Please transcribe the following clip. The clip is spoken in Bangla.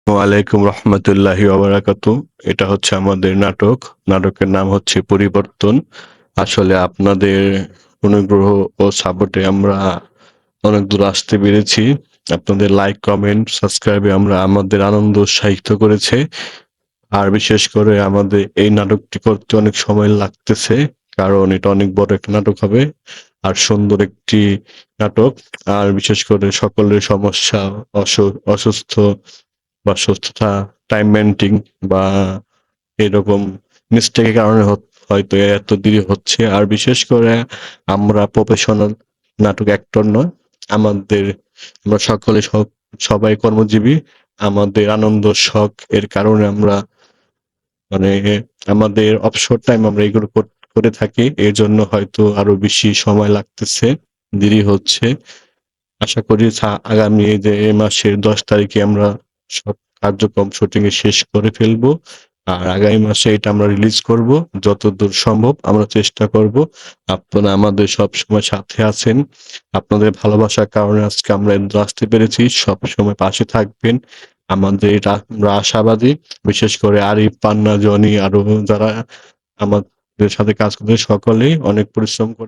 ওয়ালাইকুম রহমতুল্লাহি ওয়াবারাকাতু। এটা হচ্ছে আমাদের নাটক। নাটকের নাম হচ্ছে পরিবর্তন। আসলে আপনাদের অনুগ্রহ ও সাপোর্টে আমরা অনেক দূর আসতে পেরেছি। আপনাদের লাইক, কমেন্ট, সাবস্ক্রাইবে আমরা আমাদের আনন্দ উৎসাহিত করেছে। আর বিশেষ করে আমাদের এই নাটকটি করতে অনেক সময় লাগতেছে, কারণ এটা অনেক বড় একটা নাটক হবে আর সুন্দর একটি নাটক। আর বিশেষ করে সকলের সমস্যা, অসুস্থ বা সুস্থতা, টাইম মেইনটেইন বা এরকম মিস্টেকের কারণে হয়তো এত দেরি হচ্ছে। আর বিশেষ করে আমরা প্রফেশনাল নাটক অ্যাক্টর নয়। আমাদের আমরা সকলে সবাই কর্মজীবী। আমাদের আনন্দ শখ এর কারণে আমরা মানে আমাদের অবসর টাইম আমরা এগুলো করে থাকি। এর জন্য হয়তো আরো বেশি সময় লাগতেছে, দেরি হচ্ছে। আশা করি আগামী এই যে এই মাসের 10 তারিখে আমরা সব কার্যক্রম শুটিং এ শেষ করে ফেলবো। আর আগামী মাসে এটা আমরা রিলিজ করব। যতদূর সম্ভব আমরা চেষ্টা করব। আপনারা আমাদের সবসময় সাথে আছেন। আপনাদের ভালোবাসার কারণে আজকে আমরা এত আসতে পেরেছি। সবসময় পাশে থাকবেন। আমাদের আমরা আশাবাদী। বিশেষ করে আরিফ, পান্না, জনি আরো যারা আমাদের সাথে কাজ করতে সকলেই অনেক পরিশ্রম করে।